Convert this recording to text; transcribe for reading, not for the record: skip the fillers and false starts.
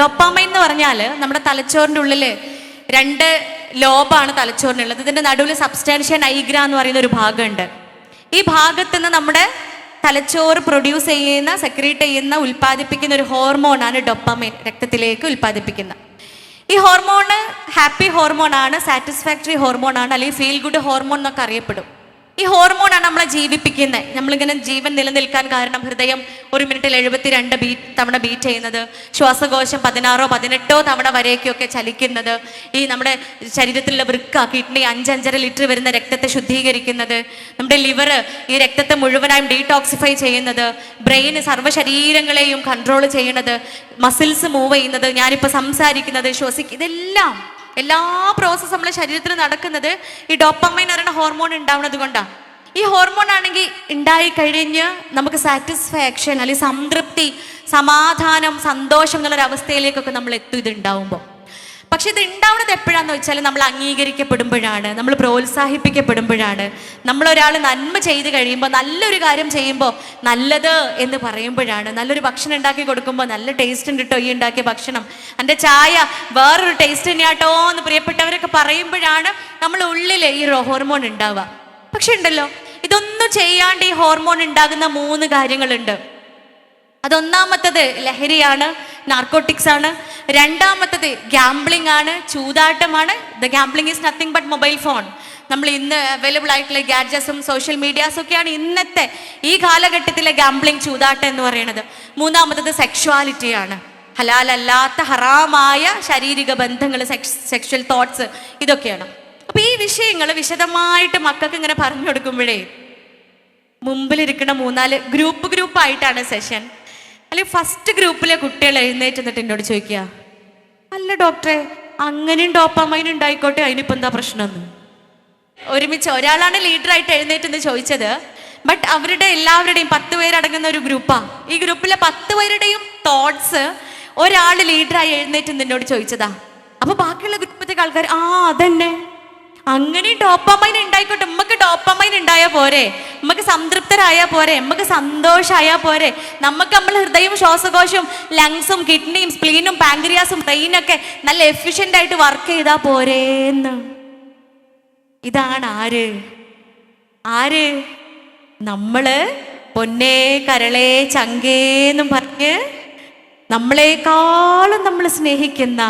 Dopamine എന്ന് പറഞ്ഞാൽ നമ്മുടെ തലച്ചോറിൻ്റെ ഉള്ളിൽ രണ്ട് ലോബാണ് തലച്ചോറിനുള്ളത്. ഇതിൻ്റെ നടുവിൽ സബ്സ്റ്റാൻഷ്യ നൈഗ്ര എന്ന് പറയുന്ന ഒരു ഭാഗമുണ്ട്. ഈ ഭാഗത്ത് നിന്ന് നമ്മുടെ തലച്ചോറ് പ്രൊഡ്യൂസ് ചെയ്യുന്ന, സെക്രീറ്റ് ചെയ്യുന്ന, ഉൽപ്പാദിപ്പിക്കുന്ന ഒരു ഹോർമോണാണ് ഡോപ്പാമൈൻ, രക്തത്തിലേക്ക് ഉൽപ്പാദിപ്പിക്കുന്ന. ഈ ഹോർമോണ് ഹാപ്പി ഹോർമോണാണ്, സാറ്റിസ്ഫാക്ടറി ഹോർമോണാണ്, അല്ലെങ്കിൽ ഫീൽ ഗുഡ് ഹോർമോൺ എന്നൊക്കെ അറിയപ്പെടും. ഈ ഹോർമോണാണ് നമ്മളെ ജീവിപ്പിക്കുന്നത്. നമ്മളിങ്ങനെ ജീവൻ നിലനിൽക്കാൻ കാരണം ഹൃദയം 1 മിനിറ്റിൽ 72 തവണ ബീറ്റ് ചെയ്യുന്നത്, ശ്വാസകോശം 16 18 തവണ വരേക്കൊക്കെ ചലിക്കുന്നത്, ഈ നമ്മുടെ ശരീരത്തിലുള്ള വൃക്ക, കിഡ്നി 5-5.5 ലിറ്റർ വരുന്ന രക്തത്തെ ശുദ്ധീകരിക്കുന്നത്, നമ്മുടെ ലിവർ ഈ രക്തത്തെ മുഴുവനായും ഡീടോക്സിഫൈ ചെയ്യുന്നത്, ബ്രെയിന് സർവ്വശരീരങ്ങളെയും കൺട്രോൾ ചെയ്യുന്നത്, മസിൽസ് മൂവ് ചെയ്യുന്നത്, ഞാനിപ്പോൾ സംസാരിക്കുന്നത്, ഇതെല്ലാം എല്ലാ പ്രോസസ്സും നമ്മുടെ ശരീരത്തിൽ നടക്കുന്നത് ഈ ഡോപ്പാമൈൻ എന്ന് പറയുന്ന ഹോർമോൺ ഉണ്ടാവുന്നത് കൊണ്ടാണ്. ഈ ഹോർമോൺ ആണെങ്കിൽ ഉണ്ടായിക്കഴിഞ്ഞ് നമുക്ക് സാറ്റിസ്ഫാക്ഷൻ, അല്ലെങ്കിൽ സംതൃപ്തി, സമാധാനം, സന്തോഷം എന്നുള്ളൊരവസ്ഥയിലേക്കൊക്കെ നമ്മൾ എത്തും ഇതുണ്ടാവുമ്പോൾ. പക്ഷെ ഇത് ഉണ്ടാവുന്നത് എപ്പോഴാന്ന് വെച്ചാൽ നമ്മൾ അംഗീകരിക്കപ്പെടുമ്പോഴാണ്, നമ്മൾ പ്രോത്സാഹിപ്പിക്കപ്പെടുമ്പോഴാണ്, നമ്മളൊരാൾ നന്മ ചെയ്ത് കഴിയുമ്പോൾ, നല്ലൊരു കാര്യം ചെയ്യുമ്പോൾ നല്ലത് എന്ന് പറയുമ്പോഴാണ്, നല്ലൊരു ഭക്ഷണം ഉണ്ടാക്കി കൊടുക്കുമ്പോൾ നല്ല ടേസ്റ്റ് ഉണ്ട് കേട്ടോ ഈ ഉണ്ടാക്കിയ ഭക്ഷണം, എൻ്റെ ചായ വേറൊരു ടേസ്റ്റ് തന്നെയാട്ടോ എന്ന് പ്രിയപ്പെട്ടവരൊക്കെ പറയുമ്പോഴാണ് നമ്മൾ ഉള്ളിൽ ഈ ഹോർമോൺ ഉണ്ടാവുക. പക്ഷെ ഉണ്ടല്ലോ, ഇതൊന്നും ചെയ്യാണ്ട് ഈ ഹോർമോൺ ഉണ്ടാകുന്ന 3 കാര്യങ്ങളുണ്ട്. അതൊന്നാമത്തത് ലഹരിയാണ്, നാർക്കോട്ടിക്സ് ആണ്. രണ്ടാമത്തത് ഗാംബ്ലിംഗ് ആണ്, ചൂതാട്ടമാണ്. The gambling is nothing but mobile phone. നമ്മൾ ഇന്ന് അവൈലബിൾ ആയിട്ടുള്ള ഗാഡ്ജറ്റ്സും സോഷ്യൽ മീഡിയാസും ഒക്കെയാണ് ഇന്നത്തെ ഈ കാലഘട്ടത്തിലെ ഗാംബ്ലിംഗ്, ചൂതാട്ടം എന്ന് പറയുന്നത്. മൂന്നാമത്തത് സെക്ഷുവാലിറ്റിയാണ്, ഹലാലല്ലാത്ത ഹറാമായ ശാരീരിക ബന്ധങ്ങൾ, സെക്ഷൽ തോട്ട്സ്, ഇതൊക്കെയാണ്. അപ്പൊ ഈ വിഷയങ്ങൾ വിശദമായിട്ട് മക്കൾക്ക് ഇങ്ങനെ പറഞ്ഞു കൊടുക്കുമ്പോഴേ മുമ്പിലിരിക്കുന്ന 3-4 ഗ്രൂപ്പായിട്ടാണ് സെഷൻ. അല്ലെങ്കിൽ ഫസ്റ്റ് ഗ്രൂപ്പിലെ കുട്ടികൾ എഴുന്നേറ്റ് എന്നിട്ട് എന്നോട് ചോദിക്കുക, അല്ല ഡോക്ടറെ, അങ്ങനെയും ഡോപ്പാമൈൻ ഉണ്ടായിക്കോട്ടെ, അതിനിപ്പോൾ എന്താ പ്രശ്നമെന്ന്. ഒരുമിച്ച് ഒരാളാണ് ലീഡറായിട്ട് എഴുന്നേറ്റെന്ന് ചോദിച്ചത്. ബട്ട് അവരുടെ എല്ലാവരുടെയും 10 പേരടങ്ങുന്ന ഒരു ഗ്രൂപ്പാണ്. ഈ ഗ്രൂപ്പിലെ 10 പേരുടെയും തോട്ട്സ് ഒരാൾ ലീഡറായി എഴുന്നേറ്റ് എന്നോട് ചോദിച്ചതാ. അപ്പൊ ബാക്കിയുള്ള ഗ്രൂപ്പത്തേക്ക് ആൾക്കാർ അതന്നെ, അങ്ങനെ ഡോപ്പാമൈൻ ഉണ്ടായിക്കോട്ടെ, നമുക്ക് ഡോപ്പാമൈൻ ഉണ്ടായാൽ പോരെ, നമുക്ക് സംതൃപ്തരായാൽ പോരെ, നമുക്ക് സന്തോഷമായാൽ പോരെ, നമുക്ക് നമ്മൾ ഹൃദയവും ശ്വാസകോശവും ലങ്സും കിഡ്നിയും സ്പ്ലീനും പാങ്ക്രിയാസും ബ്രെയിനൊക്കെ നല്ല എഫിഷ്യൻ്റ് ആയിട്ട് വർക്ക് ചെയ്താൽ പോരേന്ന്. ഇതാണ് ആര് നമ്മള് പൊന്നേ കരളേ ചങ്കേന്നും പറഞ്ഞ് നമ്മളെക്കാളും നമ്മൾ സ്നേഹിക്കുന്ന